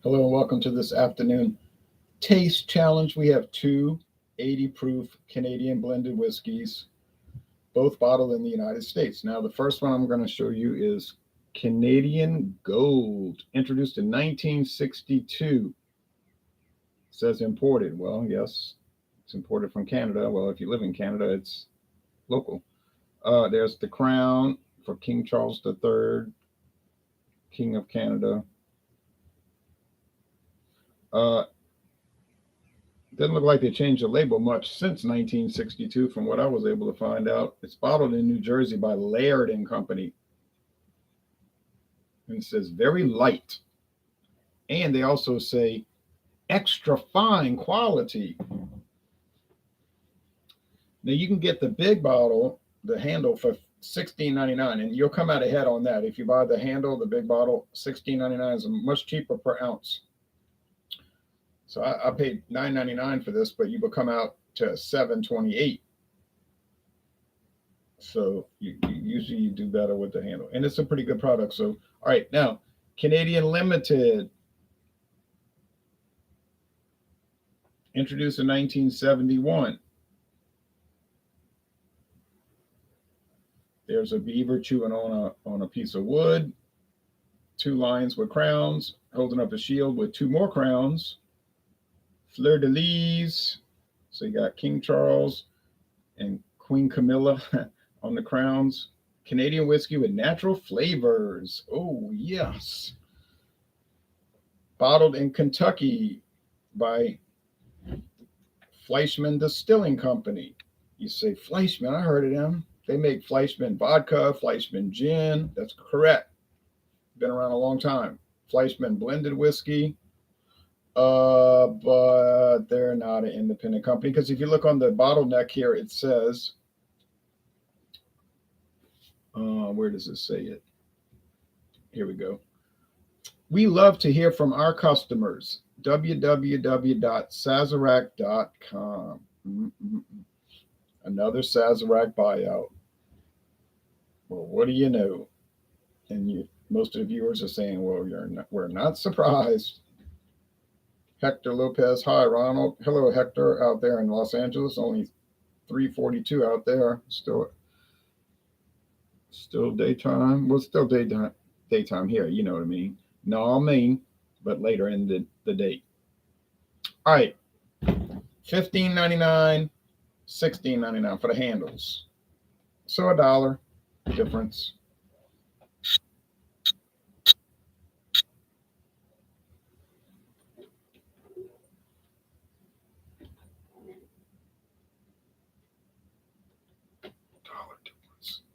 Hello and welcome to this afternoon taste challenge. We have two 80 proof Canadian blended whiskeys, both bottled in the United States. Now, the first one I'm going to show you is Canadian Gold, introduced in 1962. It says imported. Well, yes, it's imported from Canada. Well, if you live in Canada, it's local. There's the crown for King Charles III, King of Canada. Uh, Doesn't look like they changed the label much since 1962, from what I was able to find out. It's bottled in New Jersey by Laird and Company. And it says very light. And they also say extra fine quality. Now you can get the big bottle, the handle, for $16.99, and you'll come out ahead on that. If you buy the handle, the big bottle, $16.99 is much cheaper per ounce. So I paid $9.99 for this, but you will come out to $7.28. So you usually you do better with the handle, and it's a pretty good product. So all right, now Canadian Limited, introduced in 1971. There's a beaver chewing on a piece of wood, two lions with crowns holding up a shield with two more crowns, fleur de lis. So you got King Charles and Queen Camilla on the crowns. Canadian whiskey with natural flavors. Oh, yes. Bottled in Kentucky by Fleischmann Distilling Company. You say Fleischmann, I heard of them. They make Fleischmann vodka, Fleischmann gin. That's correct. Been around a long time. Fleischmann blended whiskey. But they're not an independent company, because if you look on the bottleneck here, it says, where does it say it? Here we go. We love to hear from our customers. www.sazerac.com. Another Sazerac buyout. Well, what do you know? And most of the viewers are saying, well, we're not surprised. Hector Lopez. Hi, Ronald. Hello, Hector, out there in Los Angeles. Only 3:42 out there. Still daytime. Well, still daytime here. You know what I mean. No, I mean, but later in the day. All right. $15.99, $16.99 for the handles. So $1 difference.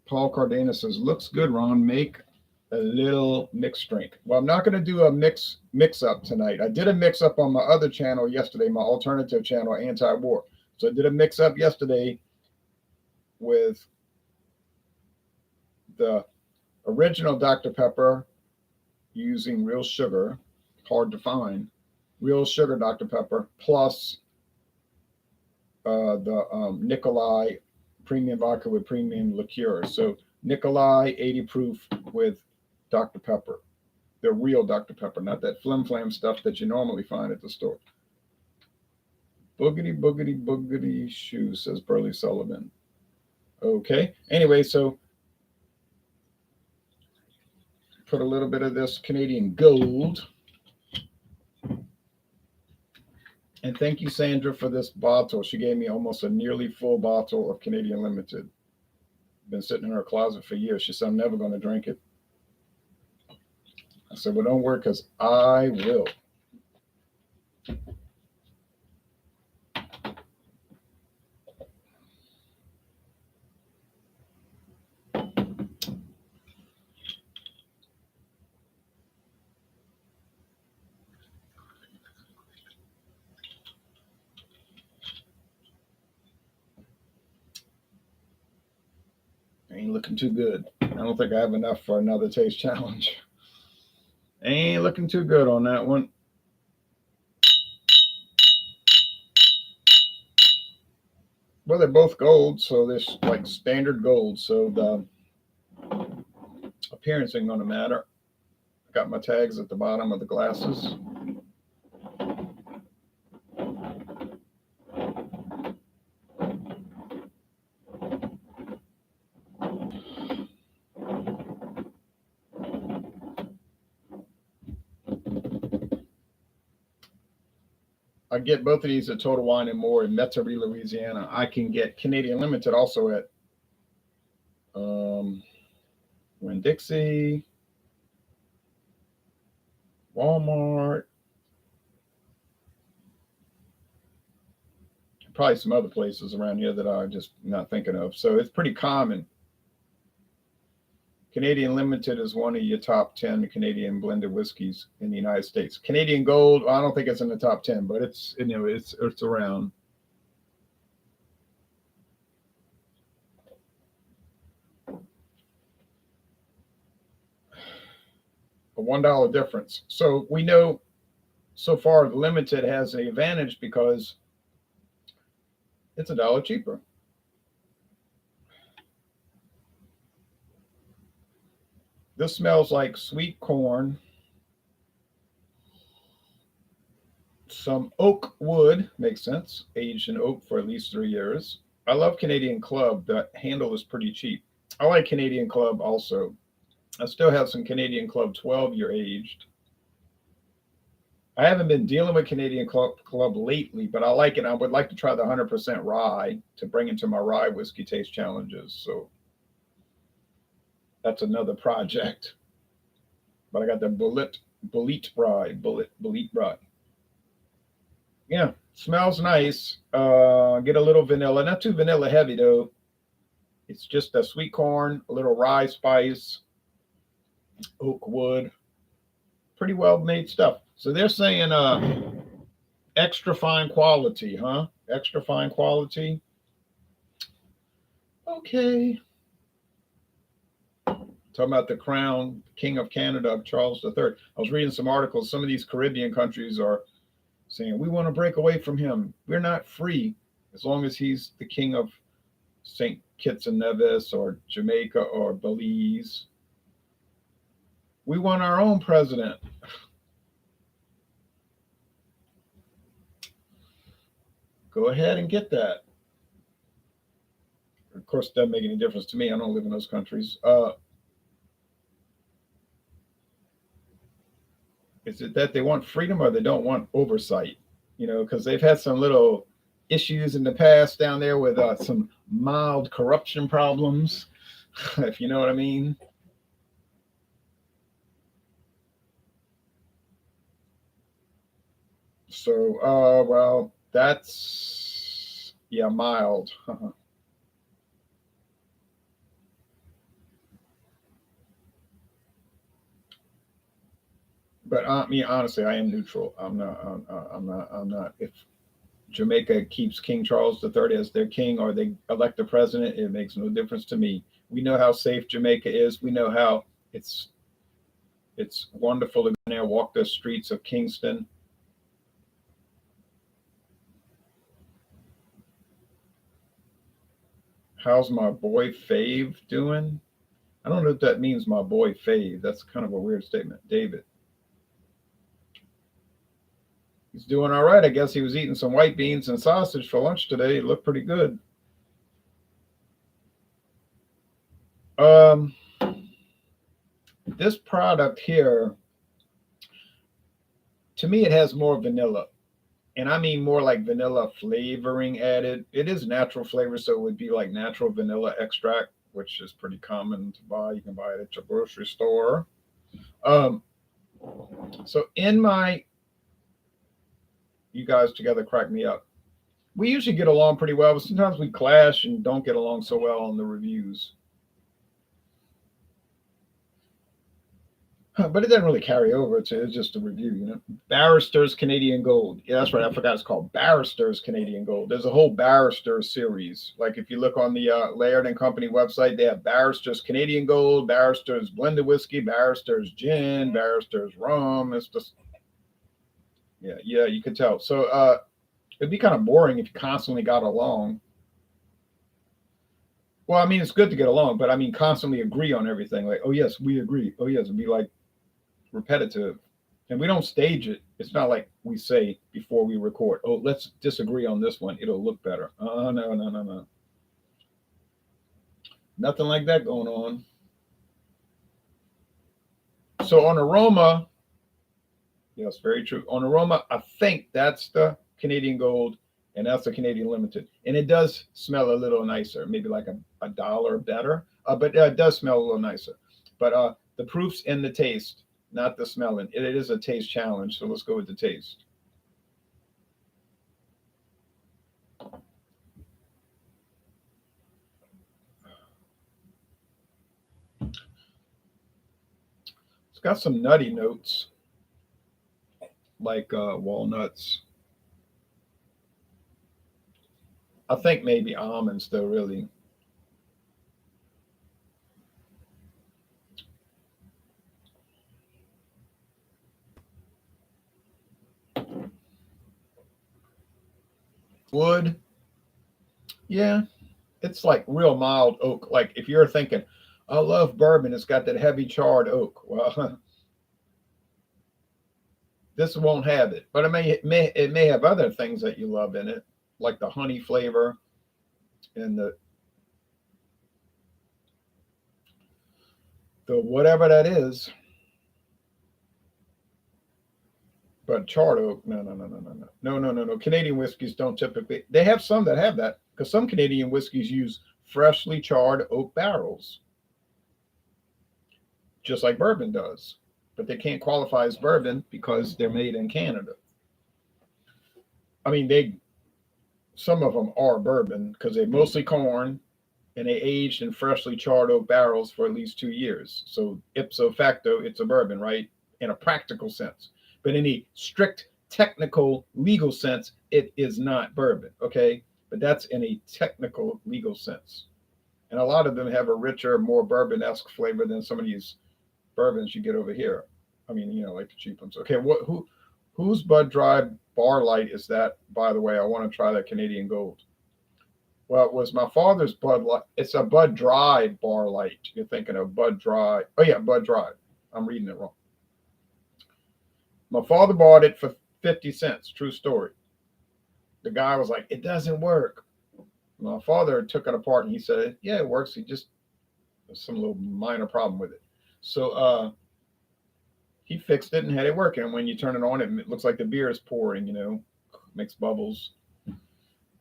Paul Cardenas says, looks good, Ron. Make a little mixed drink. Well, I'm not going to do a mix up tonight. I did a mix up on my other channel yesterday, my alternative channel, Anti-War. So I did a mix up yesterday with the original Dr. Pepper using real sugar, hard to find, real sugar Dr. Pepper, plus the Nikolai premium vodka with premium liqueur. So Nikolai 80 proof with Dr. Pepper, the real Dr. Pepper, not that flim flam stuff that you normally find at the store. Boogity, boogity, boogity shoe, says Burley Sullivan. Okay. Anyway, so put a little bit of this Canadian Gold. And thank you, Sandra, for this bottle. She gave me almost a nearly full bottle of Canadian Limited. Been sitting in her closet for years. She said, I'm never going to drink it. I said, well, don't worry, because I will. Ain't looking too good. I don't think I have enough for another taste challenge. Ain't looking too good on that one. Well, they're both gold, so they're like standard gold. So the appearance ain't going to matter. I got my tags at the bottom of the glasses. I get both of these at Total Wine and More in Metairie, Louisiana. I can get Canadian Limited also at Winn-Dixie, Walmart, probably some other places around here that I'm just not thinking of. So it's pretty common. Canadian Limited is one of your top 10 Canadian blended whiskeys in the United States. Canadian Gold, I don't think it's in the top 10, but it's it's around. A $1 difference. So we know so far the Limited has an advantage because it's $1 cheaper. This smells like sweet corn, some oak wood, makes sense, aged in oak for at least 3 years. I love Canadian Club. The handle is pretty cheap. I like Canadian Club also. I still have some Canadian Club 12-year aged. I haven't been dealing with Canadian Club lately, but I like it. I would like to try the 100% rye to bring into my rye whiskey taste challenges. So that's another project. But I got the bullet rye. Yeah, smells nice. Get a little vanilla, not too vanilla heavy though. It's just a sweet corn, a little rye spice, oak wood, pretty well made stuff. So they're saying extra fine quality, huh? Extra fine quality. Okay. Talking about the crown, King of Canada, Charles III. I was reading some articles. Some of these Caribbean countries are saying, we want to break away from him. We're not free as long as he's the king of St. Kitts and Nevis or Jamaica or Belize. We want our own president. Go ahead and get that. Of course, it doesn't make any difference to me. I don't live in those countries. Is it that they want freedom or they don't want oversight? You know, because they've had some little issues in the past down there with some mild corruption problems, if you know what I mean. So, well, that's, yeah, mild. But I mean, honestly, I am neutral. I'm not. If Jamaica keeps King Charles III as their king or they elect a president, it makes no difference to me. We know how safe Jamaica is. We know how it's wonderful to go there, walk the streets of Kingston. How's my boy Fave doing? I don't know if that means my boy Fave. That's kind of a weird statement. David. He's doing all right. I guess he was eating some white beans and sausage for lunch today. It looked pretty good. Um, this product here, to me, it has more vanilla. And I mean more like vanilla flavoring added. It is natural flavor, so it would be like natural vanilla extract, which is pretty common to buy. You can buy it at your grocery store. Um, so in my, you guys together crack me up. We usually get along pretty well, but sometimes we clash and don't get along so well on the reviews. But it doesn't really carry over. It's just a review, you know. Barrister's Canadian Gold. Yeah, that's right. I forgot it's called Barrister's Canadian Gold. There's a whole Barrister series. Like if you look on the Laird and Company website, they have Barrister's Canadian Gold, Barrister's Blended Whiskey, Barrister's Gin, Barrister's Rum. It's just, yeah, you could tell. So it'd be kind of boring if you constantly got along. Well, I mean, it's good to get along, but I mean, constantly agree on everything. Like, oh, yes, we agree. Oh, yes, it'd be like repetitive. And we don't stage it. It's not like we say before we record, oh, let's disagree on this one. It'll look better. Oh, no. Nothing like that going on. So on aroma, yes, very true. On aroma, I think that's the Canadian Gold, and that's a Canadian Limited. And it does smell a little nicer, maybe like a dollar better, but it does smell a little nicer. But the proof's in the taste, not the smelling. It is a taste challenge, so let's go with the taste. It's got some nutty notes, like walnuts. I think maybe almonds, though, really. Wood, yeah, it's like real mild oak. Like if you're thinking, I love bourbon, it's got that heavy charred oak. Well, this won't have it, but it may have other things that you love in it, like the honey flavor and the whatever that is. But charred oak, no, no, no, no, no, no, no, no, no, no. Canadian whiskeys don't typically. They have some that have that because some Canadian whiskeys use freshly charred oak barrels, just like bourbon does. But they can't qualify as bourbon because they're made in Canada. I mean, they some of them are bourbon because they're mostly corn and they aged in freshly charred oak barrels for at least 2 years. So ipso facto, it's a bourbon, right? In a practical sense. But in a strict technical legal sense, it is not bourbon. Okay. But that's in a technical legal sense. And a lot of them have a richer, more bourbon-esque flavor than some of these bourbons you get over here. I mean, like the cheap ones. Okay, whose Bud Dry Bar Light is that? By the way, I want to try that Canadian Gold. Well, it was my father's Bud Light. It's a Bud Dry Bar Light. You're thinking of Bud Dry. Oh yeah, Bud Dry. I'm reading it wrong. My father bought it for 50 cents. True story. The guy was like, it doesn't work. My father took it apart and he said, yeah, it works. He just there's some little minor problem with it. So he fixed it and had it working. And when you turn it on, it looks like the beer is pouring, makes bubbles.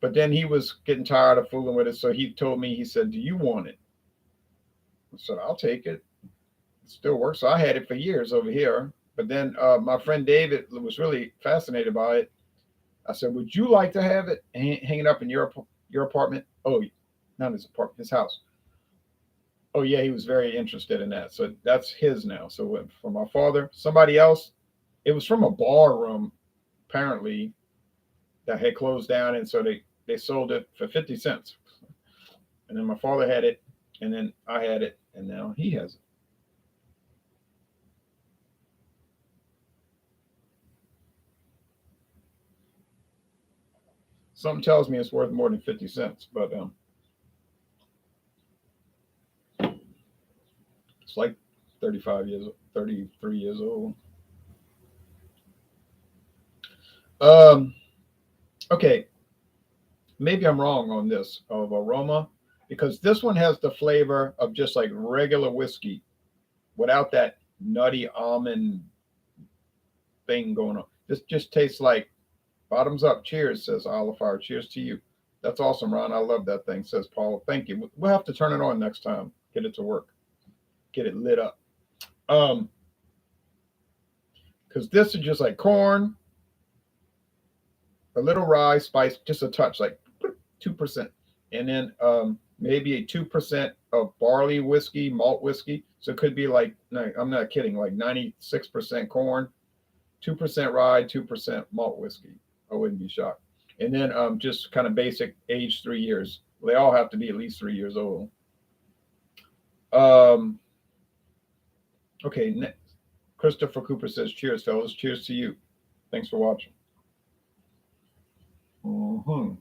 But then he was getting tired of fooling with it. So he told me, he said, do you want it? I said, I'll take it. It still works. So I had it for years over here. But then my friend David was really fascinated by it. I said, would you like to have it hanging up in your apartment? Oh, not his apartment, his house. Oh, yeah, he was very interested in that. So that's his now. So for my father, somebody else, it was from a bar room, apparently, that had closed down. And so they sold it for 50 cents. And then my father had it. And then I had it. And now he has it. Something tells me it's worth more than 50 cents, but it's like 33 years old. Okay, maybe I'm wrong on this of aroma because this one has the flavor of just like regular whiskey without that nutty almond thing going on. This just tastes like bottoms up. Cheers, says Oliver. Cheers to you. That's awesome, Ron. I love that thing, says Paul. Thank you. We'll have to turn it on next time. Get it to work. Get it lit up. Because this is just like corn, a little rye, spice, just a touch, like 2%. And then maybe a 2% of barley whiskey, malt whiskey. So it could be like, no, I'm not kidding, like 96% corn, 2% rye, 2% malt whiskey. I wouldn't be shocked. And then just kind of basic age 3 years. They all have to be at least 3 years old. Okay, next. Christopher Cooper says, cheers, fellas. Cheers to you. Thanks for watching. Mm-hmm.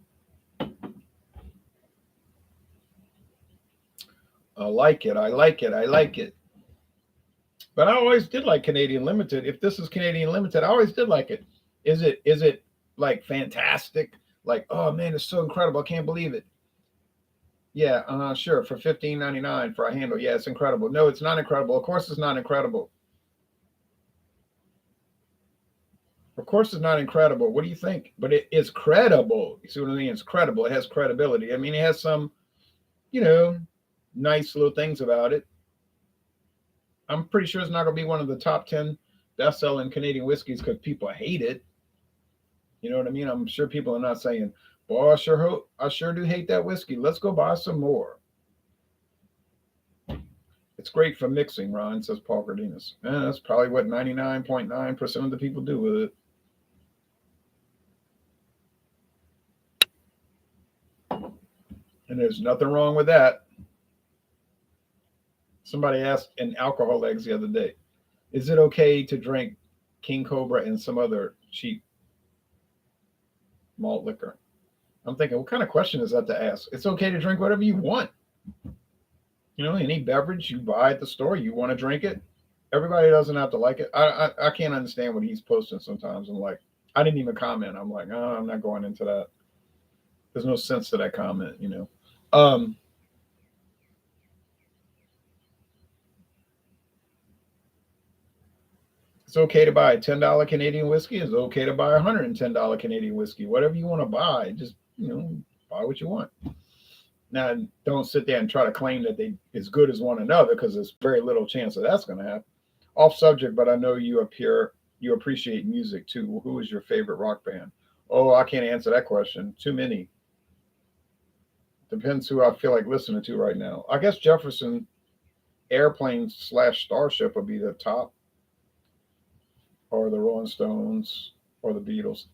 I like it. I like it. I like it. But I always did like Canadian Limited. If this is Canadian Limited, I always did like it. Is it like fantastic? Like, oh man, it's so incredible. I can't believe it. Yeah, sure. For $15.99 for a handle. Yeah, it's incredible. No, it's not incredible. Of course it's not incredible. Of course, it's not incredible. What do you think? But it is credible. You see what I mean? It's credible. It has credibility. I mean, it has some, you know, nice little things about it. I'm pretty sure it's not going to be one of the top 10 best-selling Canadian whiskeys because people hate it. You know what I mean? I'm sure people are not saying, "Boy, I sure do hate that whiskey. Let's go buy some more." It's great for mixing, Ron, says Paul Cardenas. That's probably what 99.9% of the people do with it. And there's nothing wrong with that. Somebody asked in Alcohol Eggs the other day, is it okay to drink King Cobra and some other cheap malt liquor? I'm thinking, what kind of question is that to ask? It's okay to drink whatever you want. You know, any beverage you buy at the store, you want to drink it. Everybody doesn't have to like it. I can't understand what he's posting sometimes. I'm like, I didn't even comment. I'm like, oh, I'm not going into that. There's no sense to that comment, you know. It's okay to buy a $10 Canadian whiskey. It's okay to buy a $110 Canadian whiskey. Whatever you want to buy, just, you know, buy what you want. Now, don't sit there and try to claim that they as good as one another because there's very little chance that that's going to happen. Off subject, but I know you appreciate music too. Who is your favorite rock band? Oh, I can't answer that question. Too many. Depends who I feel like listening to right now. I guess Jefferson Airplane / Starship would be the top, or the Rolling Stones, or the Beatles.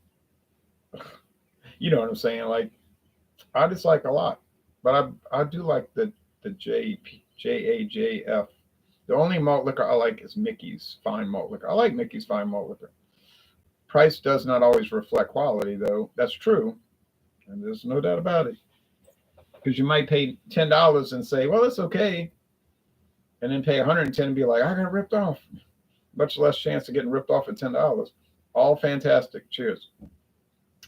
You know what I'm saying? Like, I just like a lot, but I do like the JAJF. The only malt liquor I like is Mickey's Fine Malt Liquor. I like Mickey's Fine Malt Liquor. Price does not always reflect quality, though. That's true, and there's no doubt about it. Because you might pay $10 and say, "Well, it's okay," and then pay 110 and be like, "I got ripped off." Much less chance of getting ripped off at $10. All fantastic. Cheers.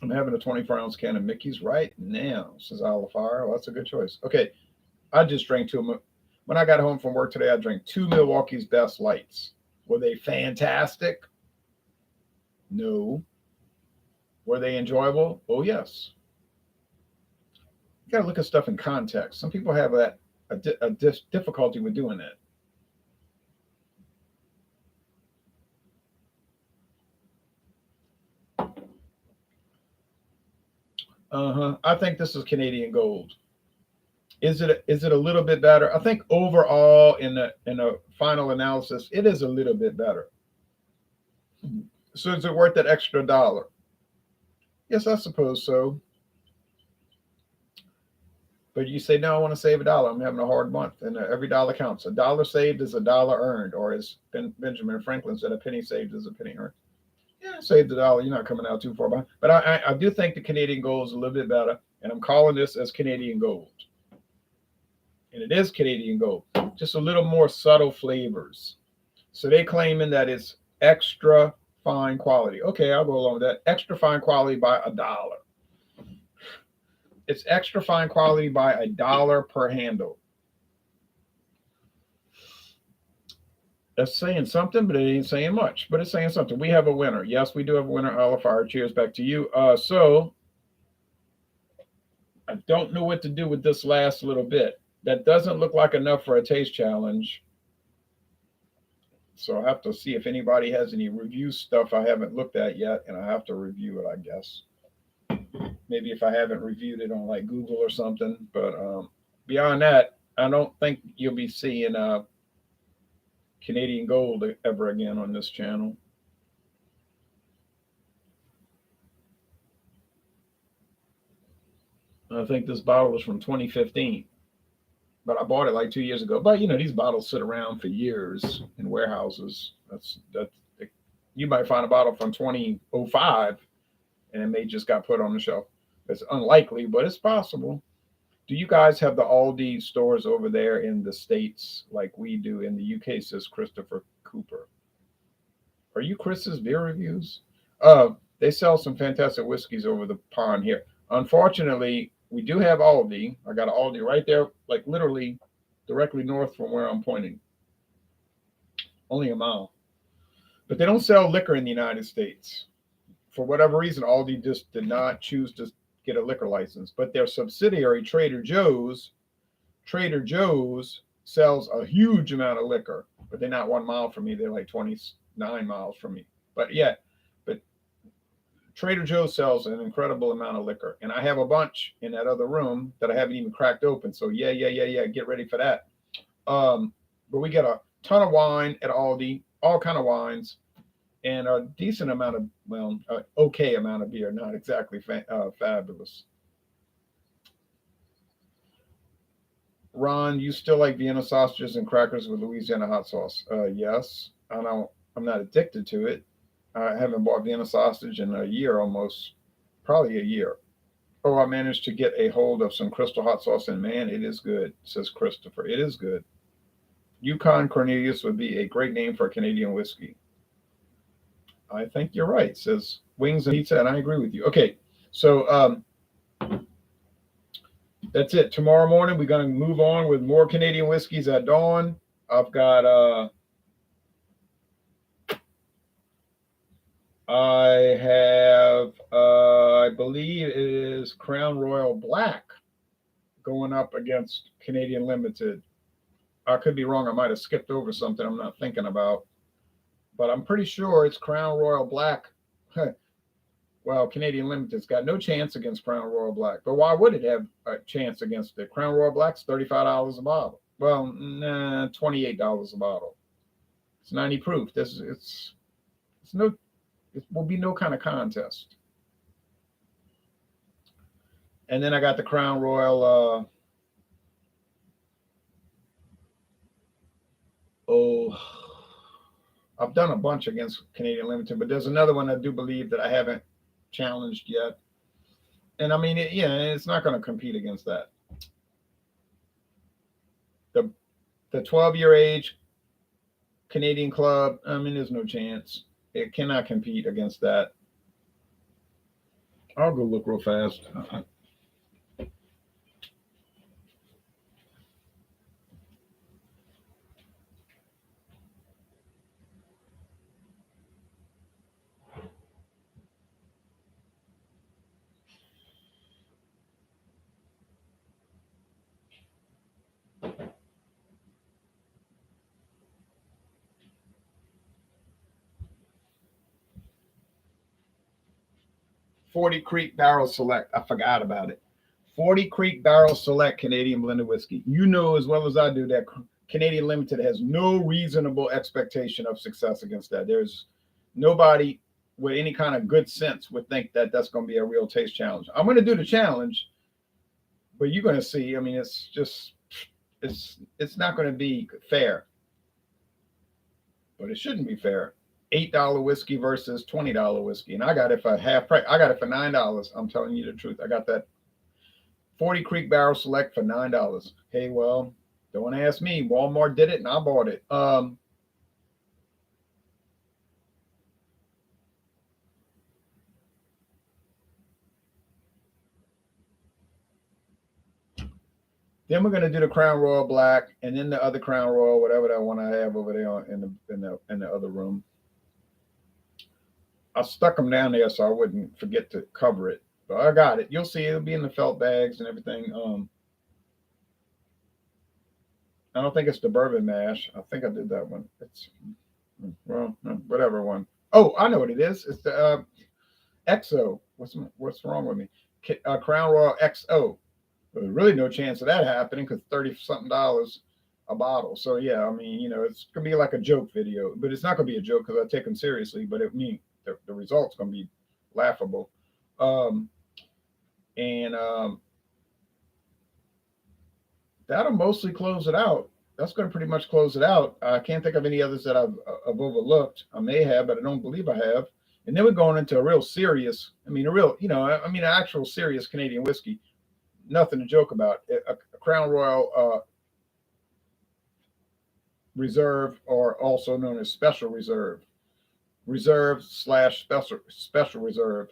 I'm having a 24-ounce can of Mickey's right now, says Alafar. Well, that's a good choice. Okay, I just drank two. When I got home from work today, I drank 2 Milwaukee's Best Lights. Were they fantastic? No. Were they enjoyable? Oh, yes. You got to look at stuff in context. Some people have a difficulty with doing that. I think this is Canadian Gold. Is it a little bit better? I think overall in a final analysis, it is a little bit better. So is it worth that extra dollar? Yes, I suppose so. But you say, no, I want to save $1. I'm having a hard month, and every dollar counts. A dollar saved is a dollar earned, or as Benjamin Franklin said, a penny saved is a penny earned. Yeah, save $1. You're not coming out too far behind. But I do think the Canadian Gold is a little bit better, and I'm calling this as Canadian Gold. And it is Canadian Gold, just a little more subtle flavors. So they claiming that it's extra fine quality. Okay, I'll go along with that. Extra fine quality by $1. It's extra fine quality by $1 per handle. That's saying something, but it ain't saying much. But it's saying something. We have a winner. Yes, we do have a winner. Alafar, cheers back to you. So I don't know what to do with this last little bit. That doesn't look like enough for a taste challenge. So I have to see if anybody has any review stuff I haven't looked at yet, and I have to review it, I guess. Maybe if I haven't reviewed it on like Google or something. But beyond that, I don't think you'll be seeing Canadian Gold ever again on this channel. I think this bottle is from 2015, but I bought it like 2 years ago. But you know, these bottles sit around for years in warehouses. That's you might find a bottle from 2005, and it may just got put on the shelf. It's unlikely, but it's possible. Do you guys have the Aldi stores over there in the States like we do in the UK, says Christopher Cooper? Are you Chris's beer reviews? They sell some fantastic whiskeys over the pond here. Unfortunately, we do have Aldi. I got an Aldi right there, like literally directly north from where I'm pointing. Only a mile. But they don't sell liquor in the United States. for whatever reason, Aldi just did not choose to get a liquor license, but their subsidiary Trader Joe's sells a huge amount of liquor, but they're not 1 mile from me. They're like 29 miles from me. But yeah, but Trader Joe's sells an incredible amount of liquor, and I have a bunch in that other room that I haven't even cracked open. So yeah, get ready for that. But we get a ton of wine at Aldi, all kind of wines, and a decent amount of, well, okay amount of beer, not exactly fabulous. Ron, you still like Vienna sausages and crackers with Louisiana hot sauce? Yes. I'm not addicted to it. I haven't bought Vienna sausage in a year almost, probably a year. Oh, I managed to get a hold of some Crystal hot sauce, and man, it is good, says Christopher. It is good. Yukon Cornelius would be a great name for a Canadian whiskey. I think you're right, says Wings and Pizza, and I agree with you. Okay, so that's it. Tomorrow morning, we're going to move on with more Canadian whiskeys at dawn. I've got, I have, I believe it is Crown Royal Black going up against Canadian Limited. I could be wrong. I might have skipped over something I'm not thinking about. But I'm pretty sure it's Crown Royal Black. Well, Canadian Limited's got no chance against Crown Royal Black. But why would it have a chance against it? Crown Royal Black's $35 a bottle. Well, nah, $28 a bottle. It's 90 proof. It will be no kind of contest. And then I got the Crown Royal. I've done a bunch against Canadian Limited, but there's another one I do believe that I haven't challenged yet. And I mean, it's not going to compete against that. The 12-year age Canadian Club, I mean, there's no chance. It cannot compete against that. I'll go look real fast. 40 Creek Barrel Select. I forgot about it. 40 Creek Barrel Select Canadian blended whiskey. You know as well as I do that Canadian Limited has no reasonable expectation of success against that. There's nobody with any kind of good sense would think that that's going to be a real taste challenge. I'm going to do the challenge, but you're going to see. I mean, it's not going to be fair, but it shouldn't be fair. $8 whiskey versus $20 whiskey, and I got it for half price. I got it for $9. I'm telling you the truth. I got that 40 Creek Barrel Select for $9. Hey, well, don't ask me. Walmart did it, and I bought it. Then we're gonna do the Crown Royal Black, and then the other Crown Royal, whatever that one I have over there in the other room. I stuck them down there so I wouldn't forget to cover it. But I got it. You'll see it'll be in the felt bags and everything. I don't think it's the bourbon mash. I think I did that one. It's whatever one. Oh, I know what it is. It's the XO. What's wrong with me? Crown Royal XO. There's really no chance of that happening because $30-something a bottle. So yeah, I mean, it's gonna be like a joke video, but it's not gonna be a joke because I take them seriously. But the result's gonna be laughable. That'll mostly close it out. That's going to pretty much close it out. I can't think of any others that I've overlooked. I may have, but I don't believe I have. And then we're going into a real serious, an actual serious Canadian whiskey. Nothing to joke about. A Crown Royal Reserve, or also known as Special Reserve. Reserve/Special Reserve.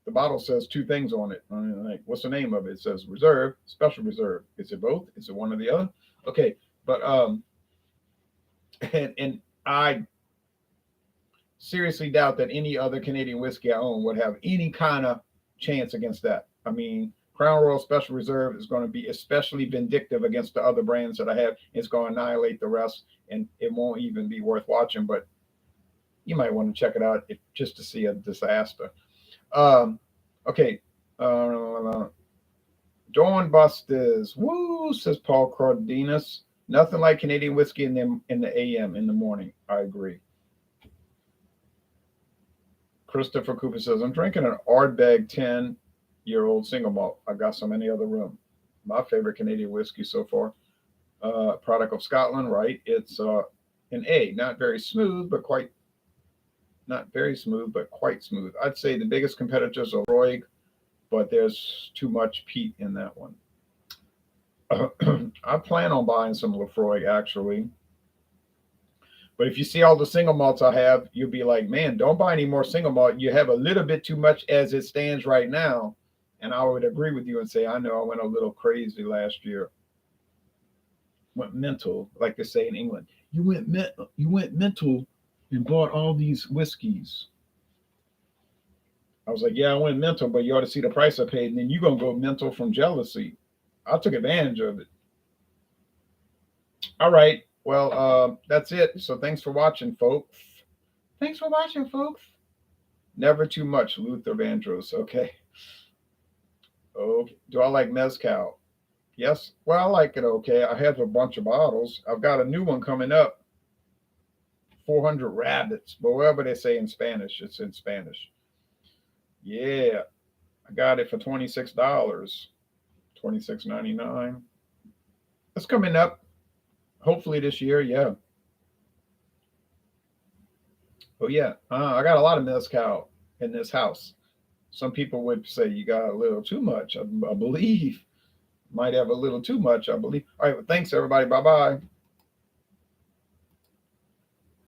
The bottle says two things on it. I mean, like, what's the name of it? It says Reserve, Special Reserve. Is it both? Is it one or the other? Okay, but and I seriously doubt that any other Canadian whiskey I own would have any kind of chance against that. I mean, Crown Royal Special Reserve is going to be especially vindictive against the other brands that I have. It's going to annihilate the rest, and it won't even be worth watching. But you might want to check it out just to see a disaster. Um, okay. Dawn Busters. Woo, says Paul Cardenas. Nothing like Canadian whiskey in the AM in the morning. I agree. Christopher Cooper says, I'm drinking an Ardbeg 10-year-old single malt. I got some in the other room. My favorite Canadian whiskey so far. Product of Scotland, right? It's an A, not very smooth, but quite not very smooth, but quite smooth. I'd say the biggest competitors are Roig, but there's too much peat in that one. I plan on buying some Lafroig actually. But if you see all the single malts I have, you'll be like, man, don't buy any more single malt. You have a little bit too much as it stands right now. And I would agree with you and say, I know I went a little crazy last year. Went mental, like they say in England. You went mental and bought all these whiskeys. I was like, yeah, I went mental, but you ought to see the price I paid. And then you're going to go mental from jealousy. I took advantage of it. All right. Well, that's it. So thanks for watching, folks. Thanks for watching, folks. Never too much, Luther Vandross. Okay. Okay. Do I like mezcal? Yes. Well, I like it. Okay. I have a bunch of bottles. I've got a new one coming up. 400 rabbits. But whatever they say in Spanish, it's in Spanish. Yeah. I got it for $26. $26.99. It's coming up. Hopefully this year. Yeah. Oh yeah, I got a lot of mezcal in this house. Some people would say you got a little too much. I believe might have a little too much. I believe. All right. Well, thanks everybody. Bye bye.